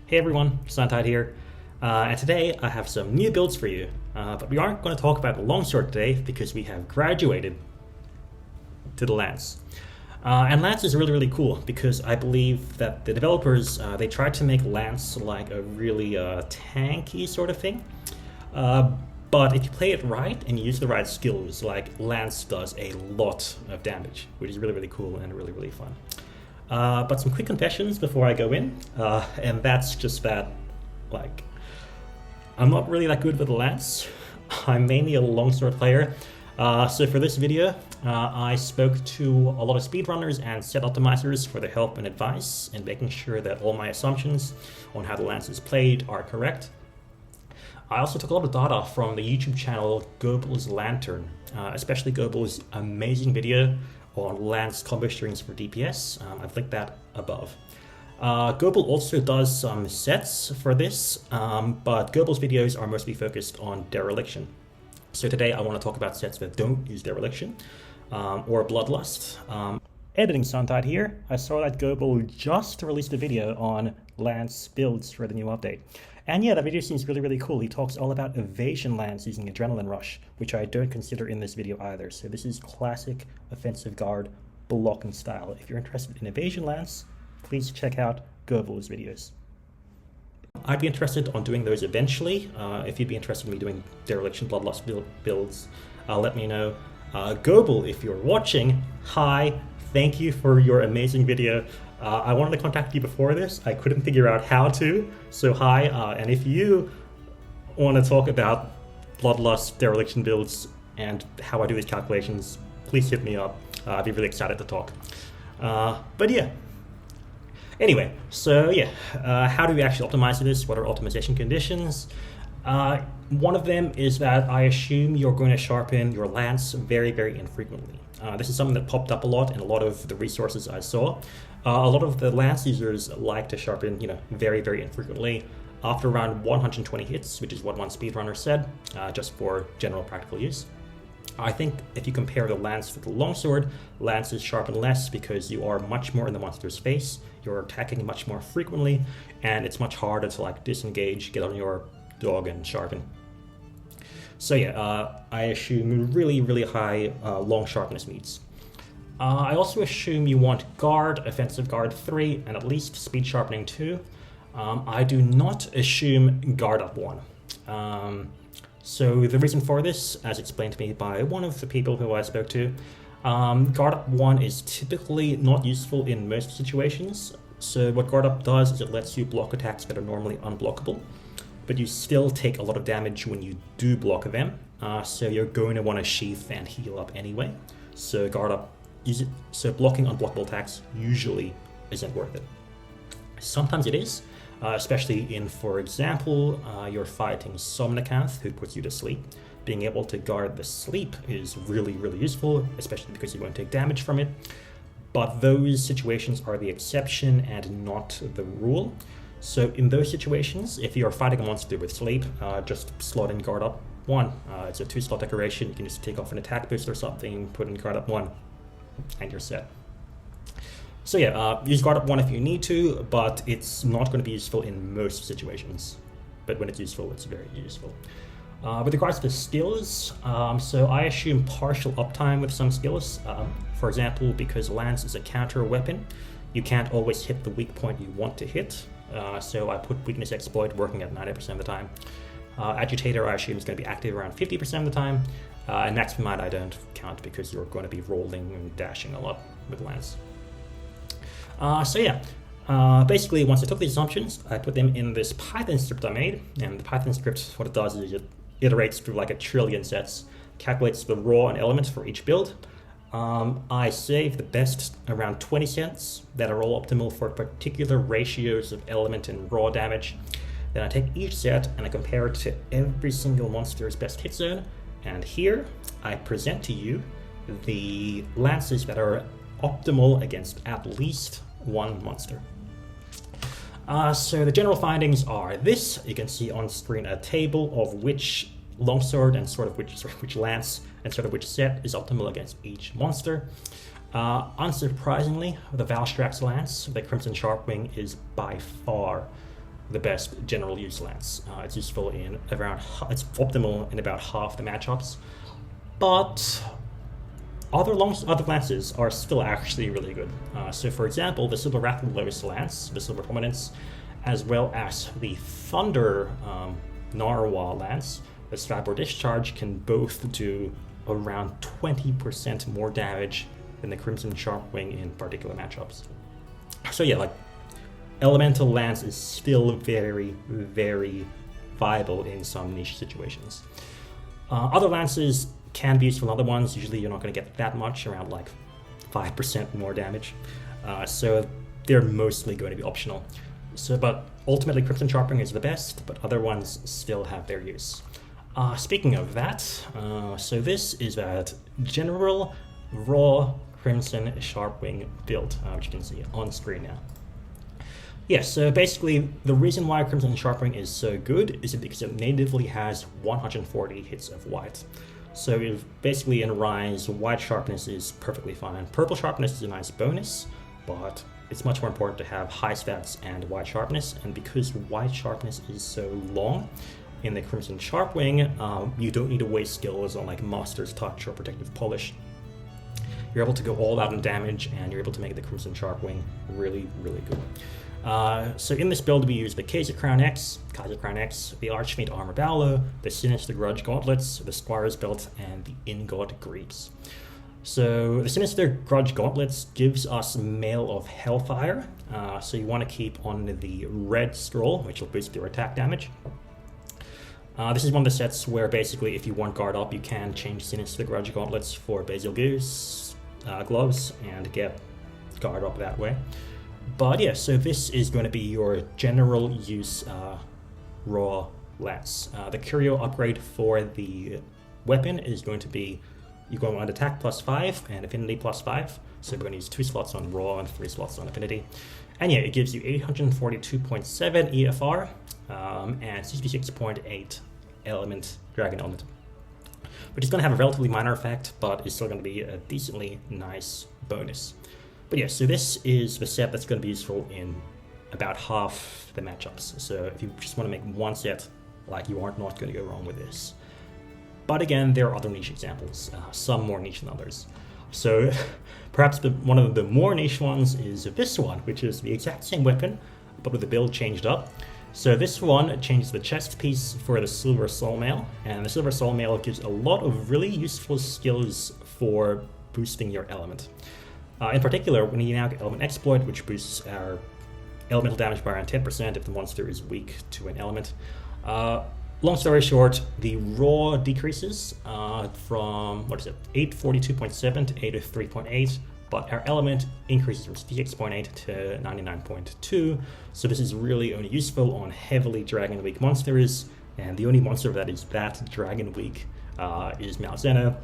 Hey everyone, SunTide here, and today I have some new builds for you, but we aren't going to talk about the longsword today because we have graduated to the lance. And lance is really cool because I believe that the developers, they tried to make lance like a really tanky sort of thing, but if you play it right and use the right skills, like lance does a lot of damage, which is really cool and really fun. But some quick confessions before I go in, and that's just that, like, I'm not really that good with the lance. I'm mainly a longsword player. So for this video, I spoke to a lot of speedrunners and set optimizers for their help and advice in making sure that all my assumptions on how the lance is played are correct. I also took a lot of data from the YouTube channel Gobul's Lantern, especially Gobul's amazing video on lance combo strings for DPS. I've linked that above. Gobul also does some sets for this, but Gobul's videos are mostly focused on dereliction. So today I want to talk about sets that don't use dereliction or bloodlust. Editing SunTide here, I saw that Gobul just released a video on lance builds for the new update. And yeah, that video seems really cool. He talks all about evasion lance using adrenaline rush, which I don't consider in this video either. So this is classic offensive guard blocking style. If you're interested in evasion lance, please check out Gobul's videos. I'd be interested on doing those eventually. If you'd be interested in me doing dereliction bloodlust builds, let me know. Gobul, if you're watching, hi, thank you for your amazing video. I wanted to contact you before this. I couldn't figure out how to, so hi. And if you want to talk about bloodlust, dereliction builds, and how I do these calculations, please hit me up. I'd be really excited to talk. But yeah. Anyway, so yeah, how do we actually optimize this? What are optimization conditions? One of them is that I assume you're going to sharpen your lance very infrequently. This is something that popped up a lot in a lot of the resources I saw. A lot of the lance users like to sharpen, very infrequently after around 120 hits, which is what one speedrunner said, just for general practical use. I think if you compare the lance with the longsword, lances sharpen less because you are much more in the monster's face, you're attacking much more frequently, and it's much harder to like disengage, get on your dog and sharpen. So yeah, I assume really high long sharpness meats. I also assume you want guard, offensive guard 3, and at least speed sharpening 2. I do not assume guard up 1. So the reason for this, as explained to me by one of the people who I spoke to, guard up 1 is typically not useful in most situations. So what guard up does is it lets you block attacks that are normally unblockable, but you still take a lot of damage when you do block them. So you're going to want to sheath and heal up anyway. So guard up, so blocking unblockable attacks usually isn't worth it. Sometimes it is, especially in, for example, you're fighting Somnicanth who puts you to sleep. Being able to guard the sleep is really useful, especially because you won't take damage from it. But those situations are the exception and not the rule. So in those situations, if you're fighting a monster with sleep, just slot in guard up 1. It's a 2-slot decoration. You can just take off an attack boost or something, put in guard up 1, and you're set. So yeah, use guard up 1 if you need to, but it's not going to be useful in most situations. But when it's useful, it's very useful. With regards to skills, so I assume partial uptime with some skills. For example, because lance is a counter weapon, you can't always hit the weak point you want to hit. So I put weakness exploit working at 90% of the time. Agitator I assume is going to be active around 50% of the time. And maximum might I don't count because you're going to be rolling and dashing a lot with lance. So yeah, basically once I took these assumptions, I put them in this Python script I made. And the Python script, what it does is it iterates through like a trillion sets, calculates the raw and elements for each build. I save the best around 20 cents that are all optimal for particular ratios of element and raw damage. Then I take each set and I compare it to every single monster's best hit zone. And here I present to you the lances that are optimal against at least one monster. So the general findings are this. You can see on screen a table of which longsword and sort of which lance and sort of which set is optimal against each monster. Unsurprisingly, the Valstrax lance, the Crimson Sharpwing, is by far the best general use lance. It's useful in around, it's optimal in about half the matchups, but other lances are still actually really good. So for example, the Silver Rathalos lance, the Silver Prominence, as well as the Thunder Narwhal lance, the Stab or Discharge, can both do around 20% more damage than the Crimson Sharpwing in particular matchups. So yeah, like, Elemental Lance is still very, very viable in some niche situations. Other lances can be useful in other ones. Usually you're not going to get that much, around like 5% more damage. So they're mostly going to be optional. But ultimately Crimson Sharpwing is the best, but other ones still have their use. Speaking of that, so this is that general raw Crimson Sharpwing build, which you can see on screen now. Yeah, so basically the reason why Crimson Sharpwing is so good is because it natively has 140 hits of white. So basically in Rise, white sharpness is perfectly fine. Purple sharpness is a nice bonus, but it's much more important to have high stats and white sharpness, and because white sharpness is so long in the Crimson Sharpwing, you don't need to waste skills on like Master's Touch or Protective Polish. You're able to go all out in damage, and you're able to make the Crimson Sharpwing really, really good. So in this build we use the Kaiser Crown X, the Archfiend Armor Ballo, the Sinister Grudge Gauntlets, the Squire's Belt, and the Ingod Greaves. So the Sinister Grudge Gauntlets gives us Mail of Hellfire, so you want to keep on the red scroll, which will boost your attack damage. This is one of the sets where basically if you want guard up, you can change Sinister Grudge Gauntlets for Basil Gears gloves and get guard up that way. But yeah, so this is going to be your general use raw lance. The curio upgrade for the weapon is going to be, you're going to want attack +5 and affinity +5. So we're going to use 2 slots on raw and 3 slots on affinity. And yeah, it gives you 842.7 EFR and 66.8 element, dragon element. Which is going to have a relatively minor effect, but it's still going to be a decently nice bonus. But yeah, so this is the set that's going to be useful in about half the matchups. So if you just want to make one set, like, you are not going to go wrong with this. But again, there are other niche examples, some more niche than others. So perhaps one of the more niche ones is this one, which is the exact same weapon, but with the build changed up. So this one changes the chest piece for the Silver Soul Mail, and the Silver Soul Mail gives a lot of really useful skills for boosting your element. In particular, when you now get Element Exploit, which boosts our elemental damage by around 10% if the monster is weak to an element. Long story short, the raw decreases from, 842.7 to 803.8, but our element increases from 66.8 to 99.2, so this is really only useful on heavily dragon weak monsters, and the only monster that is that dragon weak is Malzeno.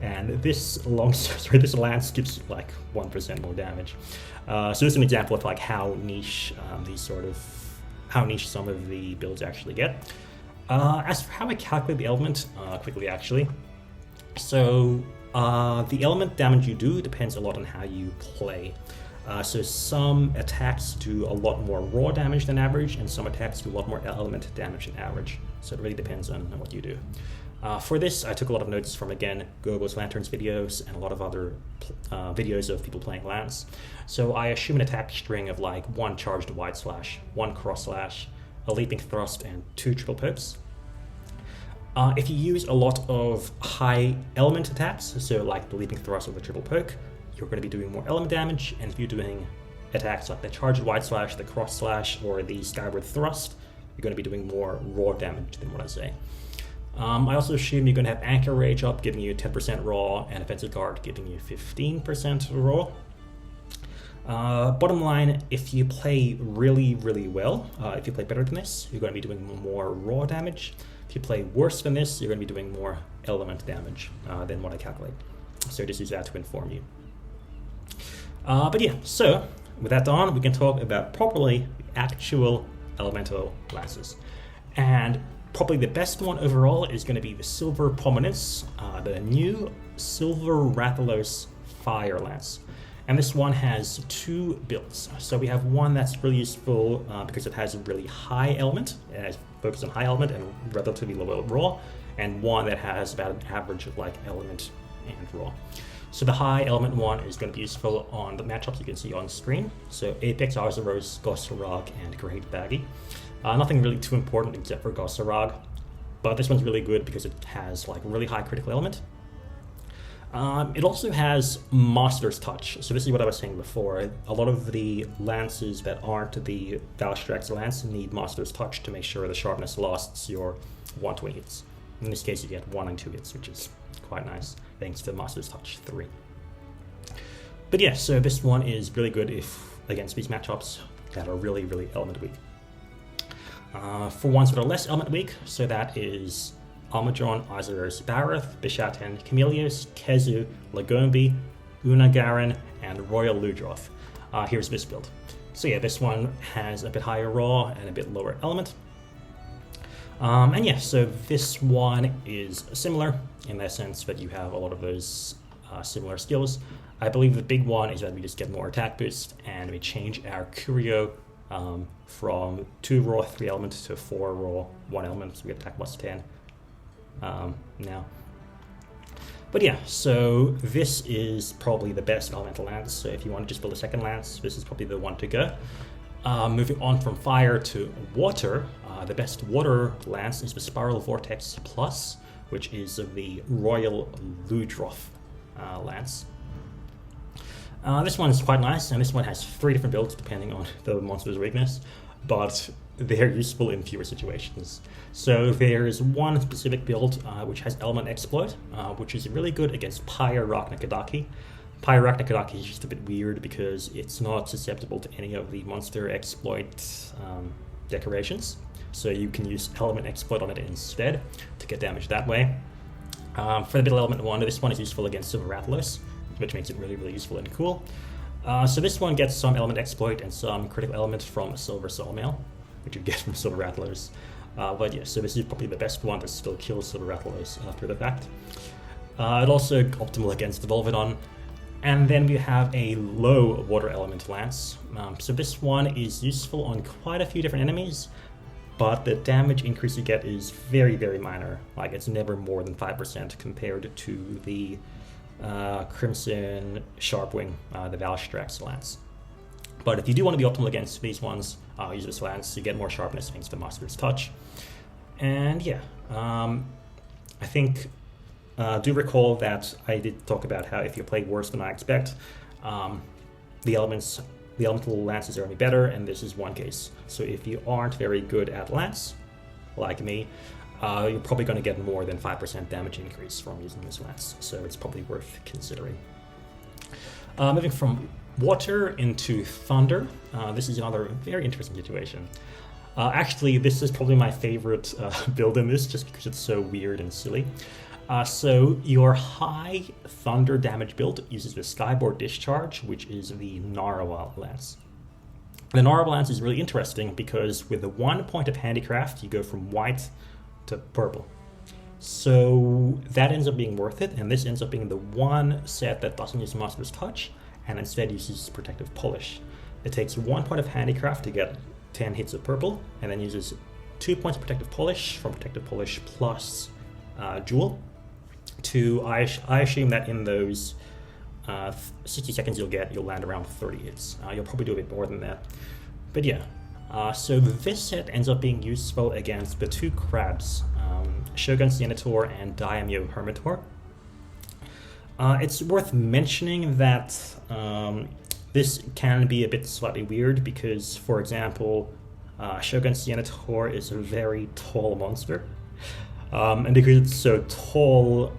And this lance gives like 1% more damage. So this is an example of like how niche some of the builds actually get. As for how I calculate the element, quickly actually. So the element damage you do depends a lot on how you play. So some attacks do a lot more raw damage than average, and some attacks do a lot more element damage than average. So it really depends on what you do. For this, I took a lot of notes from, again, Gobul's Lanterns videos and a lot of other videos of people playing Lance. So I assume an attack string of like 1 charged wide slash, 1 cross slash, a leaping thrust, and 2 triple pokes. If you use a lot of high element attacks, so like the leaping thrust or the triple poke, you're going to be doing more element damage, and if you're doing attacks like the charged wide slash, the cross slash, or the skyward thrust, you're going to be doing more raw damage than what I say. I also assume you're going to have Anchor Rage up, giving you 10% raw, and Offensive Guard giving you 15% raw. Bottom line, if you play really, really well, if you play better than this, you're going to be doing more raw damage. If you play worse than this, you're going to be doing more element damage than what I calculate. So just use that to inform you. But yeah, so with that done, we can talk about properly the actual elemental lances. And probably the best one overall is going to be the Silver Prominence, the new Silver Rathalos Fire Lance. And this one has two builds. So we have one that's really useful because it has a really high element. It has focus on high element and relatively low raw, and one that has about an average of like element and raw. So the high element one is going to be useful on the matchups you can see on screen. So Apex, Arzaros, Gossarag, and Great Baggy. Nothing really too important except for Gossarag, but this one's really good because it has like really high critical element. It also has Master's Touch. So this is what I was saying before. A lot of the lances that aren't the Valstrax lance need Master's Touch to make sure the sharpness lasts your 120 hits. In this case, you get 1 and 2 hits, which is quite nice, thanks to Master's Touch 3. But yeah, so this one is really good if against these matchups that are really, really element weak. For ones that are less element weak, so that is Almadron, Arzaros, Bareth, Bishaten, Camelius, Kezu, Lagombi, Unagaran, and Royal Ludroth. Here's this build. So yeah, this one has a bit higher raw and a bit lower element. And yeah, so this one is similar in the sense that you have a lot of those similar skills. I believe the big one is that we just get more attack boost and we change our Curio from 2 raw 3 element to 4 raw 1 element, so we get attack plus 10 now. But yeah, so this is probably the best elemental lance, so if you want to just build a second lance, this is probably the one to go. Moving on from fire to water, the best water lance is the Spiral Vortex Plus, which is the Royal Ludroth lance. This one is quite nice, and this one has 3 different builds depending on the monster's weakness, but they're useful in fewer situations. So there's one specific build which has Element Exploit, which is really good against Pyraknakadaki. Pyraknakadaki is just a bit weird because it's not susceptible to any of the monster exploit decorations, so you can use Element Exploit on it instead to get damage that way. For the middle element one, this one is useful against Silver Rathalos, which makes it really, really useful and cool. So this one gets some element exploit and some critical element from Silver Soulmail, which you get from Silver Rathalos. But yeah, so this is probably the best one to still kill Silver Rathalos after the fact. It also optimal against the Volvidon. And then we have a low water element lance. So this one is useful on quite a few different enemies, but the damage increase you get is very, very minor. Like it's never more than 5% compared to the Crimson Sharpwing, the Valstrax lance. But if you do want to be optimal against these ones, use this lance. You get more sharpness thanks to Master's Touch. And yeah, I think do recall that I did talk about how if you play worse than I expect, the elemental lances are only better, and this is one case. So if you aren't very good at lance, like me, you're probably going to get more than 5% damage increase from using this lance, so it's probably worth considering. Moving from water into thunder, this is another very interesting situation. Actually, this is probably my favorite build in this, just because it's so weird and silly. So your high thunder damage build uses the Skyboard Discharge, which is the Narwhal lance. The Narwhal lance is really interesting because with the 1 point of handicraft, you go from white to purple. So that ends up being worth it, and this ends up being the one set that doesn't use Master's Touch and instead uses Protective Polish. It takes 1 point of handicraft to get 10 hits of purple, and then uses 2 points of Protective Polish from Protective Polish plus Jewel. I assume that in those 60 seconds you'll land around 30 hits. You'll probably do a bit more than that. But yeah, so this set ends up being useful against the 2 crabs, Shogun Senator and Daimyo Hermitor. It's worth mentioning that this can be a bit slightly weird because, for example, Shogun Senator is a very tall monster. And because it's so tall,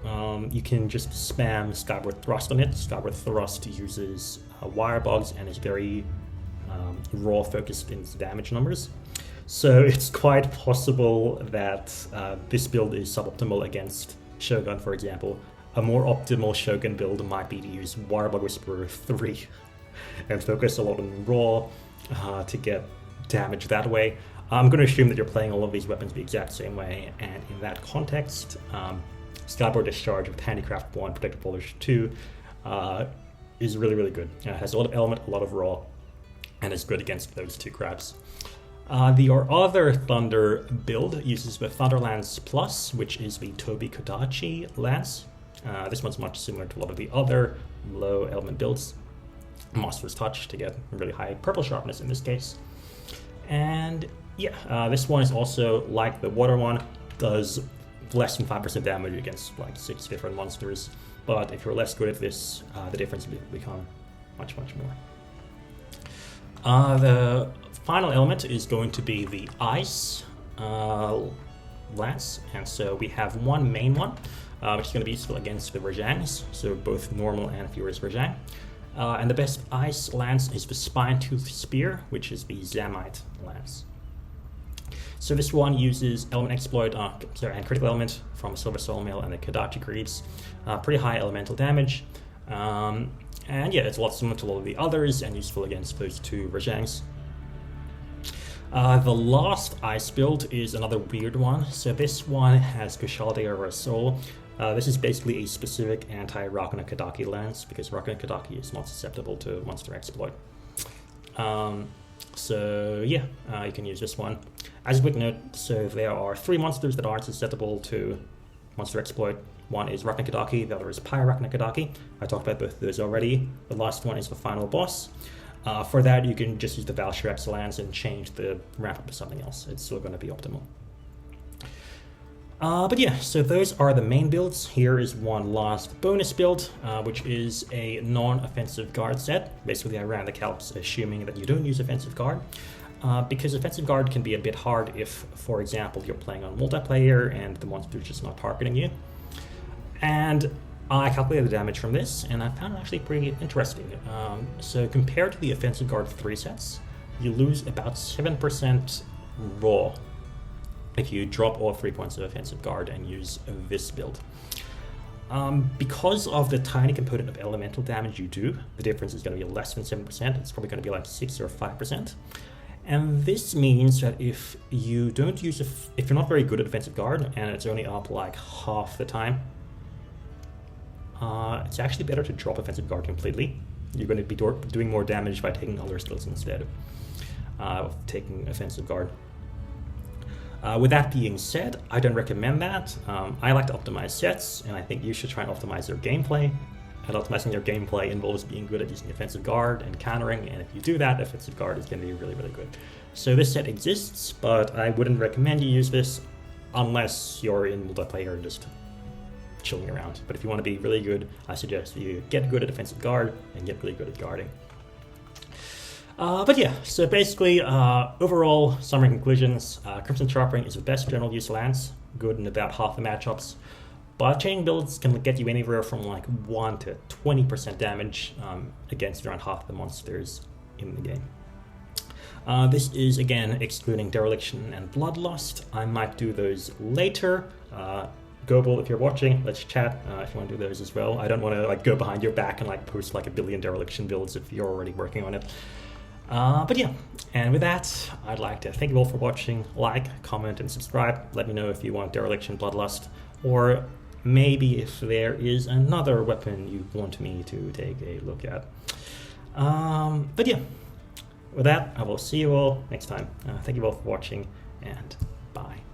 you can just spam Skyward Thrust on it. Skyward Thrust uses wire bugs and is very raw focused in its damage numbers. So it's quite possible that this build is suboptimal against Shogun, for example. A more optimal Shogun build might be to use Wirebug Whisperer 3 and focus a lot on raw to get damage that way. I'm going to assume that you're playing all of these weapons the exact same way, and in that context, Skyboard Discharge with Handicraft 1, Protective Polish 2 is really, really good. It has a lot of element, a lot of raw, and is good against those two crabs. The other Thunder build uses the Thunder Lance Plus, which is the Tobi Kodachi Lance. This one's much similar to a lot of the other low element builds. Monster's Touch to get really high purple sharpness in this case. And yeah, this one is also like the water one, does less than 5% damage against like 6 different monsters. But if you're less good at this, the difference will become much, much more. The final element is going to be the Ice Lance. And so we have one main one, which is going to be useful against the Rajangs, so both normal and Furious Rajang. And the best Ice Lance is the Spine-Tooth Spear, which is the Zamite Lance. So this one uses Element Exploit and Critical Element from Silver Soul Mail and the Kodachi Greaves. Pretty high elemental damage. And yeah, it's a lot similar to a lot of the others and useful against those two Rajangs. The last Ice build is another weird one. So this one has Kushalde or Soul. This is basically a specific anti-Rakuna Kodaki lance because Rakuna Kodaki is not susceptible to Monster Exploit. So yeah, you can use this one. As a quick note, so there are 3 monsters that aren't susceptible to Monster Exploit. One is Rakuna Kodaki, the other is Pyro Rakuna Kodaki. I talked about both of those already. The last one is the final boss. For that, you can just use the Valshrek lance and change the ramp up to something else. It's still going to be optimal. But yeah, so those are the main builds. Here is one last bonus build, which is a non-offensive guard set. Basically, I ran the calcs assuming that you don't use offensive guard, because offensive guard can be a bit hard if, for example, you're playing on multiplayer and the monster is just not targeting you. And I calculated the damage from this, and I found it actually pretty interesting. So compared to the offensive guard 3 sets, you lose about 7% raw if you drop all 3 points of offensive guard and use this build. Because of the tiny component of elemental damage you do, the difference is going to be less than 7%. It's probably going to be like 6 or 5%. And this means that if you don't use, if you're not very good at offensive guard and it's only up like half the time, it's actually better to drop offensive guard completely. You're going to be doing more damage by taking other skills instead of taking offensive guard. With that being said, I don't recommend that. I like to optimize sets, and I think you should try and optimize your gameplay. And optimizing your gameplay involves being good at using offensive guard and countering, and if you do that, offensive guard is going to be really, really good. So this set exists, but I wouldn't recommend you use this unless you're in multiplayer and just chilling around. But if you want to be really good, I suggest you get good at offensive guard and get really good at guarding. But yeah, so basically, overall summary conclusions, Crimson Sharpening is the best general use lance, good in about half the matchups, but chaining builds can get you anywhere from like 1 to 20% damage against around half the monsters in the game. This is, again, excluding Dereliction and Bloodlust. I might do those later. Gobul, if you're watching, let's chat if you want to do those as well. I don't want to like go behind your back and like post like a billion Dereliction builds if you're already working on it. But yeah, and with that, I'd like to thank you all for watching. Like, comment, and subscribe. Let me know if you want Dereliction, Bloodlust, or maybe if there is another weapon you want me to take a look at. But yeah, with that, I will see you all next time. Thank you all for watching, and bye.